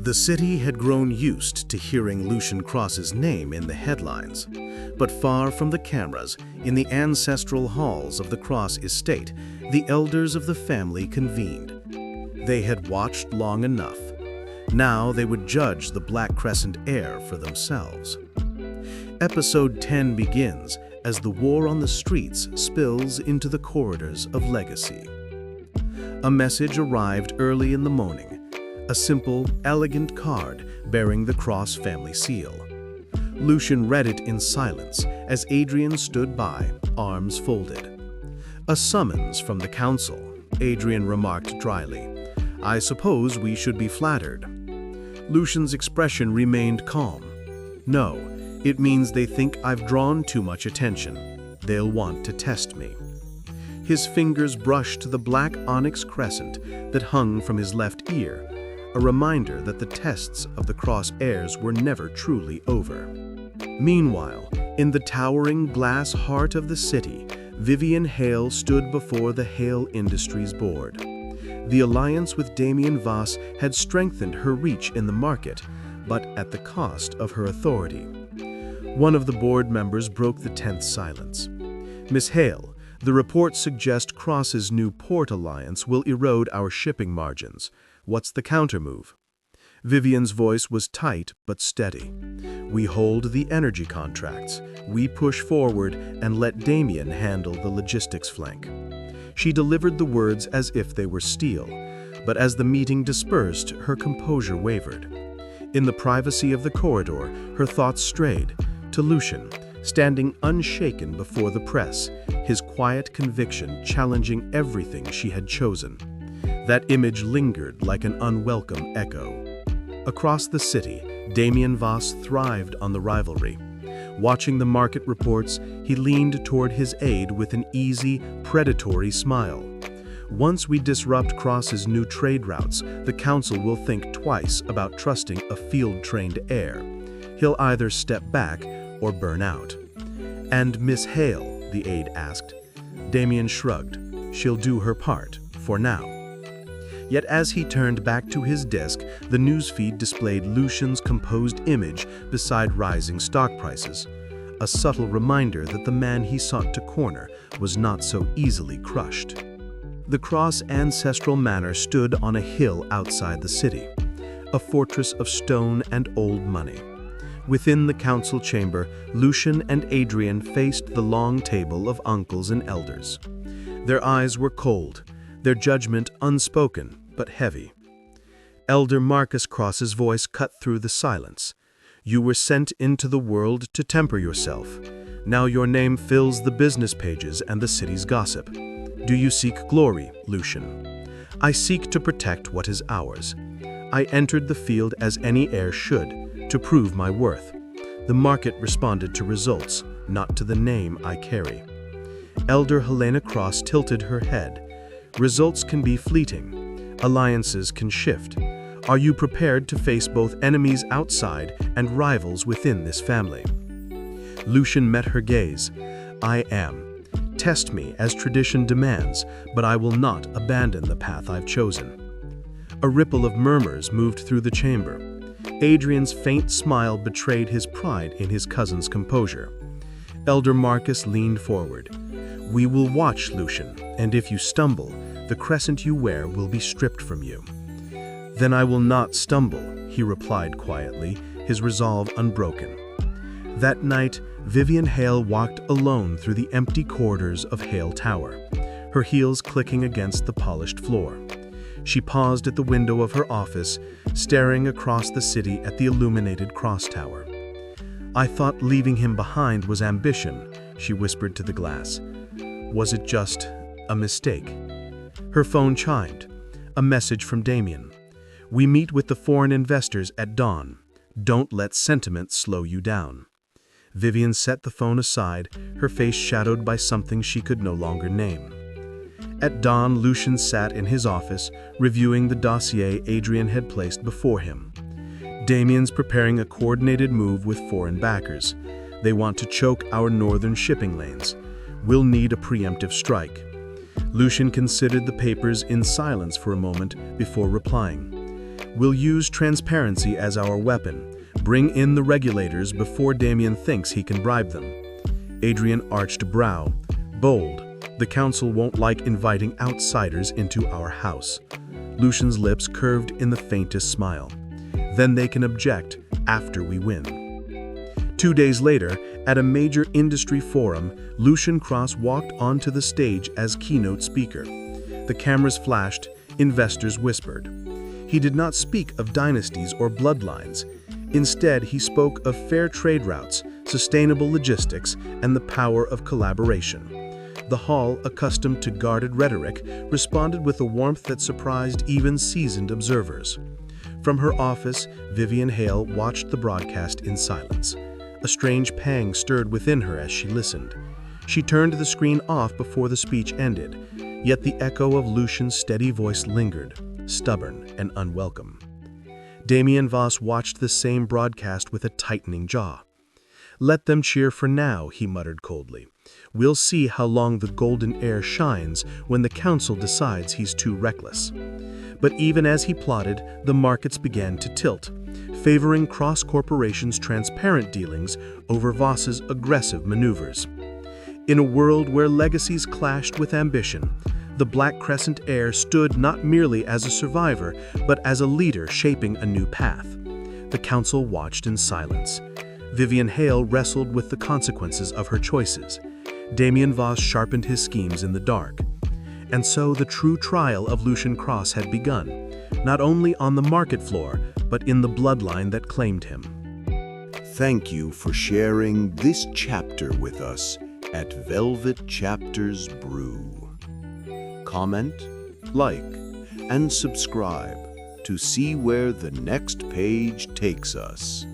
The city had grown used to hearing Lucien Cross's name in the headlines, but far from the cameras, in the ancestral halls of the Cross estate, the elders of the family convened. They had watched long enough. Now they would judge the Black Crescent heir for themselves. Episode 10 begins as the war on the streets spills into the corridors of legacy. A message arrived early in the morning. A simple, elegant card bearing the Cross family seal. Lucien read it in silence as Adrian stood by, arms folded. "A summons from the council," Adrian remarked dryly. "I suppose we should be flattered." Lucien's expression remained calm. "No, it means they think I've drawn too much attention. They'll want to test me." His fingers brushed the black onyx crescent that hung from his left ear, a reminder that the tests of the Cross heirs were never truly over. Meanwhile, in the towering glass heart of the city, Vivian Hale stood before the Hale Industries board. The alliance with Damien Voss had strengthened her reach in the market, but at the cost of her authority. One of the board members broke the tense silence. "Miss Hale, the reports suggest Cross's new port alliance will erode our shipping margins. What's the countermove?" Vivian's voice was tight but steady. "We hold the energy contracts. We push forward and let Damien handle the logistics flank." She delivered the words as if they were steel, but as the meeting dispersed, her composure wavered. In the privacy of the corridor, her thoughts strayed to Lucien, standing unshaken before the press, his quiet conviction challenging everything she had chosen. That image lingered like an unwelcome echo. Across the city, Damien Voss thrived on the rivalry. Watching the market reports, he leaned toward his aide with an easy, predatory smile. "Once we disrupt Cross's new trade routes, the council will think twice about trusting a field-trained heir. He'll either step back or burn out." "And Miss Hale?" the aide asked. Damien shrugged. "She'll do her part, for now." Yet as he turned back to his desk, the newsfeed displayed Lucien's composed image beside rising stock prices, a subtle reminder that the man he sought to corner was not so easily crushed. The Cross ancestral manor stood on a hill outside the city, a fortress of stone and old money. Within the council chamber, Lucien and Adrian faced the long table of uncles and elders. Their eyes were cold, their judgment unspoken but heavy. Elder Marcus Cross's voice cut through the silence. "You were sent into the world to temper yourself. Now your name fills the business pages and the city's gossip. Do you seek glory, Lucien?" "I seek to protect what is ours. I entered the field as any heir should, to prove my worth." The market responded to results, not to the name I carry. Elder Helena Cross tilted her head. "Results can be fleeting. Alliances can shift. Are you prepared to face both enemies outside and rivals within this family?" Lucien met her gaze. "I am. Test me as tradition demands, but I will not abandon the path I've chosen." A ripple of murmurs moved through the chamber. Adrian's faint smile betrayed his pride in his cousin's composure. Elder Marcus leaned forward. "We will watch, Lucien, and if you stumble, the crescent you wear will be stripped from you." "Then I will not stumble," he replied quietly, his resolve unbroken. That night, Vivian Hale walked alone through the empty corridors of Hale Tower, her heels clicking against the polished floor. She paused at the window of her office, staring across the city at the illuminated cross tower. "I thought leaving him behind was ambition," she whispered to the glass. "Was it just a mistake?" Her phone chimed. A message from Damien. "We meet with the foreign investors at dawn. Don't let sentiment slow you down." Vivian set the phone aside, her face shadowed by something she could no longer name. At dawn, Lucien sat in his office, reviewing the dossier Adrian had placed before him. Damien's preparing a coordinated move with foreign backers. They want to choke our northern shipping lanes. We'll need a preemptive strike. Lucien considered the papers in silence for a moment before replying. We'll use transparency as our weapon. Bring in the regulators before Damien thinks he can bribe them. Adrian arched a brow. Bold. The council won't like inviting outsiders into our house. Lucien's lips curved in the faintest smile. Then they can object after we win. 2 days later, at a major industry forum, Lucien Cross walked onto the stage as keynote speaker. The cameras flashed, investors whispered. He did not speak of dynasties or bloodlines. Instead, he spoke of fair trade routes, sustainable logistics, and the power of collaboration. The hall, accustomed to guarded rhetoric, responded with a warmth that surprised even seasoned observers. From her office, Vivian Hale watched the broadcast in silence. A strange pang stirred within her as she listened. She turned the screen off before the speech ended, yet the echo of Lucien's steady voice lingered, stubborn and unwelcome. Damien Voss watched the same broadcast with a tightening jaw. "Let them cheer for now," he muttered coldly. "We'll see how long the golden heir shines when the council decides he's too reckless." But even as he plotted, the markets began to tilt, favoring Cross Corporation's transparent dealings over Voss's aggressive maneuvers. In a world where legacies clashed with ambition, the Black Crescent heir stood not merely as a survivor, but as a leader shaping a new path. The council watched in silence. Vivian Hale wrestled with the consequences of her choices. Damien Voss sharpened his schemes in the dark. And so the true trial of Lucien Cross had begun, not only on the market floor, but in the bloodline that claimed him. Thank you for sharing this chapter with us at Velvet Chapters Brew. Comment, like, and subscribe to see where the next page takes us.